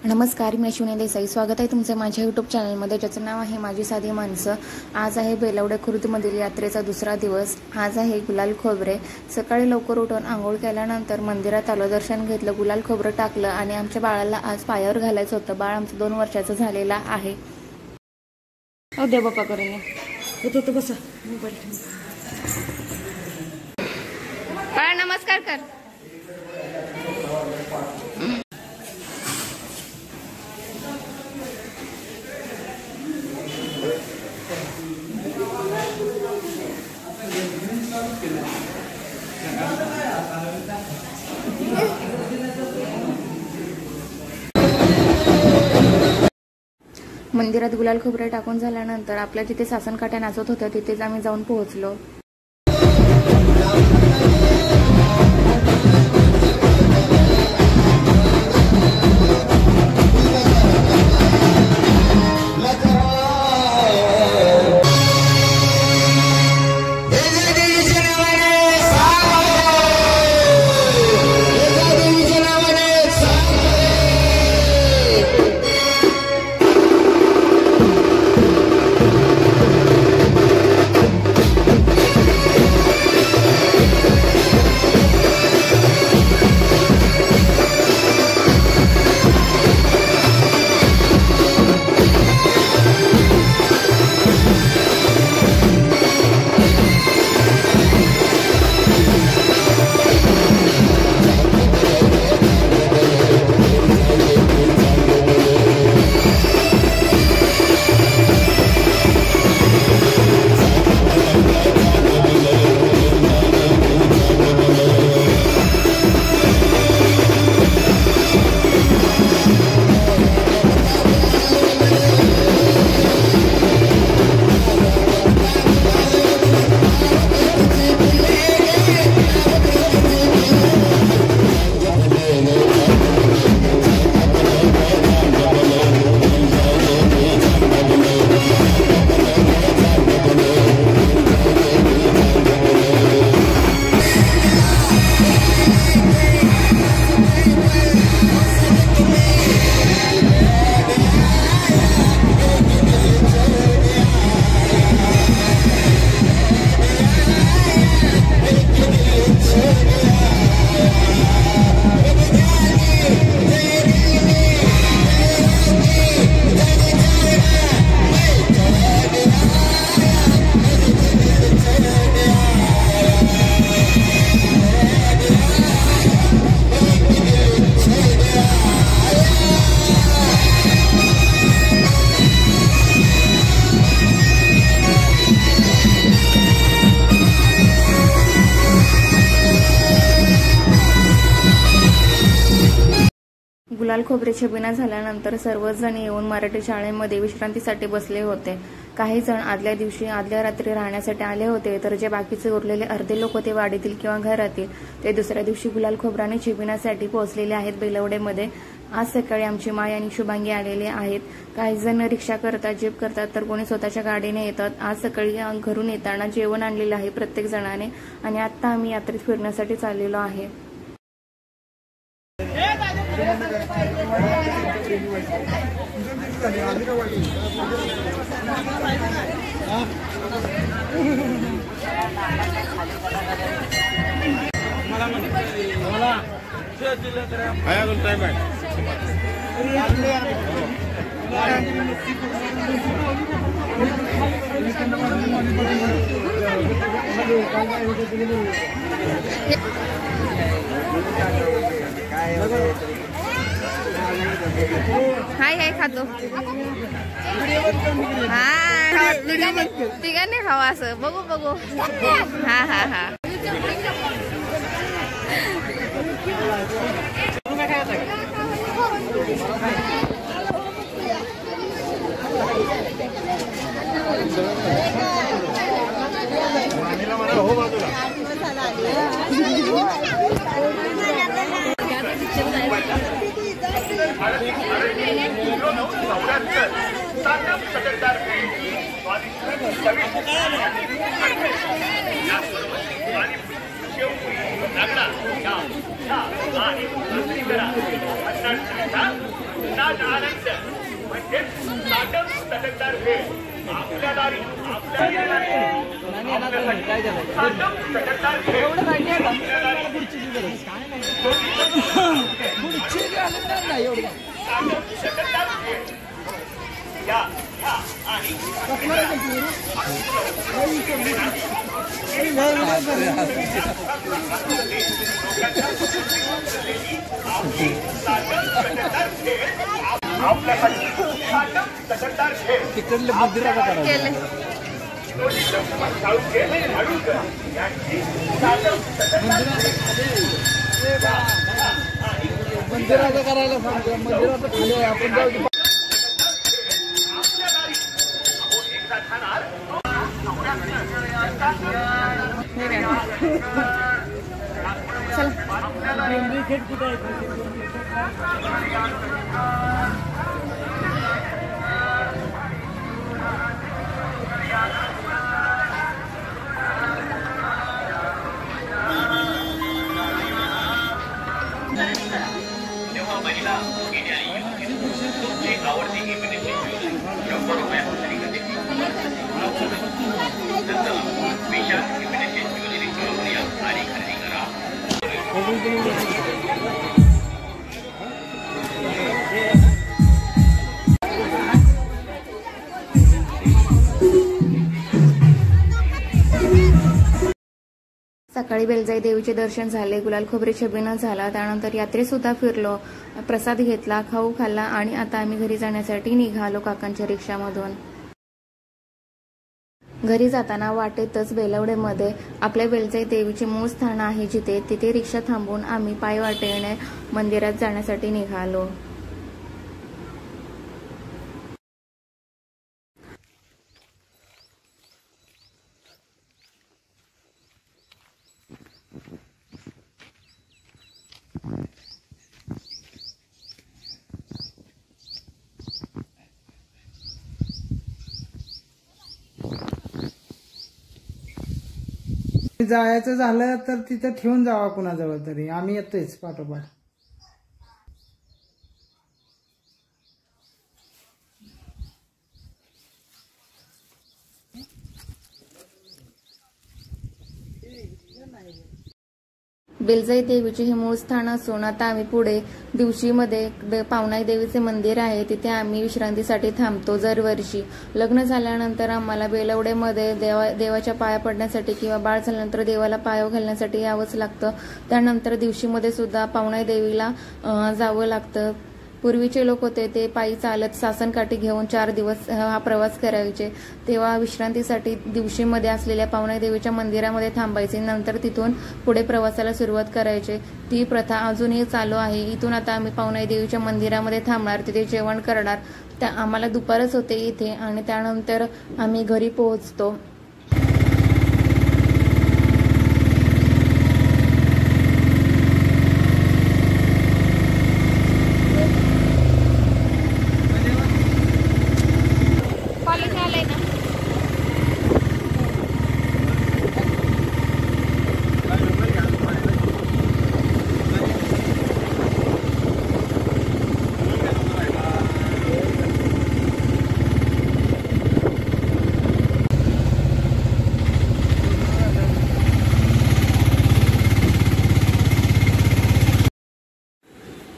नमस्कार, मी अश्विनी देसाई. स्वागत आहे तुमचं माझ्या यूट्यूब चॅनलमध्ये, ज्याचं नाव आहे माझी साधी माणसं. आज आहे बेलवडे खुर्दमधील यात्रेचा दुसरा दिवस. आज आहे गुलाल खोबरे. सकाळी लवकर उठून आंघोळ केल्यानंतर मंदिरात आलो, दर्शन घेतलं, गुलाल खोबरं टाकलं आणि आमच्या बाळाला आज पायावर घालायचं होतं. बाळ आमचं 2 वर्षाचं झालेलं आहे. ओ दे बाप्पा करून तो बसा. बाळा नमस्कार कर. मंदिरात गुलाल खोबरे टाकून झाल्यानंतर आपल्या जिथे सासनकाठ्या नाचत होत्या तिथेच आम्ही जाऊन पोहोचलो. गुलाल खोबरे छबिना झाल्यानंतर सर्वजण येऊन मराठी शाळेमध्ये विश्रांतीसाठी बसले होते. काही जण आदल्या रात्री राहण्यासाठी आले होते, तर जे बाकीचे उरलेले अर्धे लोक होते वाडीतील किंवा घरातील, ते दुसऱ्या दिवशी गुलाल खोबराने छबिनासाठी पोहोचलेले आहेत बेलवडेमध्ये. आज सकाळी आमची माय आणि शुभांगी आलेले आहेत. काही जण रिक्षा करतात, जीप करतात, तर कोणी स्वतःच्या गाडीने येतात. आज सकाळी घरून येताना जेवण आणलेलं आहे प्रत्येक जणाने आणि आता आम्ही यात्रेत फिरण्यासाठी चाललेलो आहे. हाय हाय खातो. हा तिघांनी खावा असं बघू बघू. हा हा हा महाराज आनंद म्हणजे ताटम तटकदार भेळ आपल्या दारी तिकडले मंदिराला मंदिराचं करायला सांगतो. मंदिराचं खाली आहे, आपण जाऊ. तेव्हा महिला गेल्या तुमची आवडती इमिटेशन ज्वेलरी 100 रुपयापासून खरेदी विशाल इमिटेशन ज्वेलरी शोरूम या आणि खरेदी करा. सकाळी बेलजाई देवीचे दर्शन झाले, गुलाल खोबरे छबिना झाला, त्यानंतर यात्रेत सुद्धा फिरलो, प्रसाद घेतला, खाऊ खाल्ला आणि आता आम्ही घरी जाण्यासाठी निघालो काकांच्या रिक्षामधून. घरी जाताना वाटेतच बेलवडेमध्ये आपल्या बेलजाई देवीचे मूळ स्थान आहे जिथे तिथे रिक्षा थांबवून आम्ही पायवाटेने मंदिरात जाण्यासाठी निघालो. जायचं झालं तर तिथं ठेवून जावा कुणाजवळ तरी, आम्ही येतोच पाठोपाठ. बेलजाई देवीचे हे मूळ स्थान असून आता आम्ही पुढे दिवशीमध्ये पावनाई देवीचे मंदिर आहे तिथे आम्ही विश्रांतीसाठी थांबतो. दरवर्षी लग्न झाल्यानंतर आम्हाला बेलवडेमध्ये देवाच्या पाया पडण्यासाठी किंवा बाळ झाल्यानंतर देवाला पाया घालण्यासाठी यावंच लागतं. त्यानंतर दिवशीमध्ये सुद्धा पावनाई देवीला जावं लागतं. पूर्वीचे लोक होते ते पायी चालत सासनकाठी घेऊन 4 दिवस हा प्रवास करायचे. तेव्हा विश्रांतीसाठी दिवशीमध्ये असलेल्या पावनाई देवीच्या मंदिरामध्ये थांबायचे, नंतर तिथून पुढे प्रवासाला सुरुवात करायचे. ती प्रथा अजूनही चालू आहे. इथून आता आम्ही पावनाई देवीच्या मंदिरामध्ये थांबणार, तिथे जेवण करणार. आम्हाला दुपारच होते इथे आणि त्यानंतर आम्ही घरी पोहोचतो.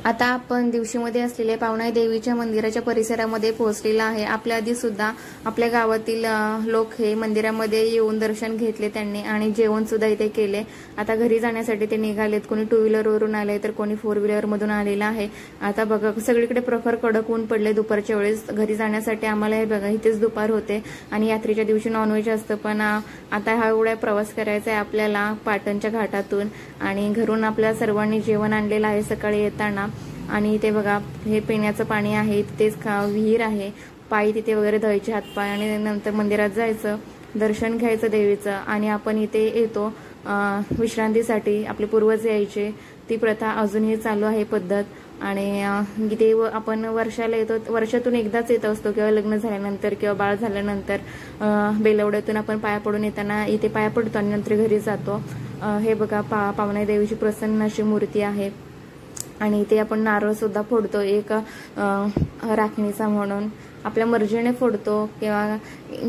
आता आपण दिवशीमध्ये असलेल्या पावनाई देवीच्या मंदिराच्या परिसरामध्ये पोहोचलेला आहे. आपल्या आधी सुद्धा आपल्या गावातील लोक हे मंदिरामध्ये येऊन दर्शन घेतले त्यांनी आणि जेवण सुद्धा इथे केले. आता घरी जाण्यासाठी ते निघालेत. कोणी 2 व्हीलरवरून आले तर कोणी 4 व्हीलरमधून आलेला आहे. आता बघा सगळीकडे प्रखर कडक ऊन पडले दुपारच्या वेळेस. घरी जाण्यासाठी आम्हाला हे बघा इथेच दुपार होते आणि यात्रेच्या दिवशी नॉनव्हेज असतं, पण आता हा एवढा प्रवास करायचा आहे आपल्याला पाटणच्या घाटातून आणि घरून आपल्या सर्वांनी जेवण आणलेलं आहे सकाळी येताना. आणि ते बघा हे पिण्याचं पाणी आहे, तिथेच विहीर आहे, पायी तिथे वगैरे धुवायचे हातपाय आणि नंतर मंदिरात जायचं, दर्शन घ्यायचं देवीचं आणि आपण इथे येतो विश्रांतीसाठी. आपले पूर्वज यायचे, ती प्रथा अजूनही चालू आहे पद्धत. आणि इथे आपण वर्षाला येतो, वर्षातून एकदाच येत असतो किंवा लग्न झाल्यानंतर किंवा बाळ झाल्यानंतर बेलवड्यातून आपण पाया पडून येताना इथे पाया पडतो आणि नंतर घरी जातो. हे बघा पावनाई देवीची प्रसन्न अशी मूर्ती आहे. आणि इथे आपण नारळ सुद्धा फोडतो एक राखणीचा म्हणून, आपल्या मर्जीने फोडतो. किंवा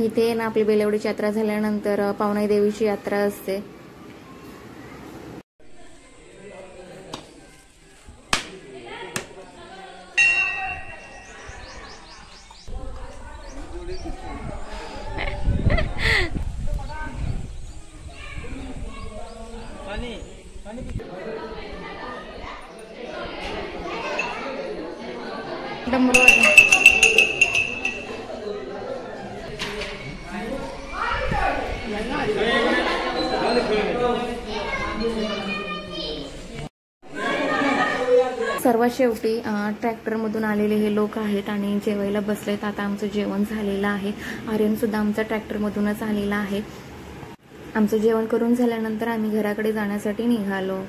इथे ना आपली बेलवडीची यात्रा झाल्यानंतर पावनाई देवीची यात्रा असते. डमरू सर्वात शेवटी ट्रॅक्टरमधून आलेले हे लोक आहेत आणि जेवायला बसलेत. आता आमचं जेवण झालेलं आहे. आर्यन सुद्धा आमचा ट्रॅक्टरमधूनच आलेला आहे. आमचं जेवण करून झाल्यानंतर आम्ही घराकडे जाण्यासाठी निघालो.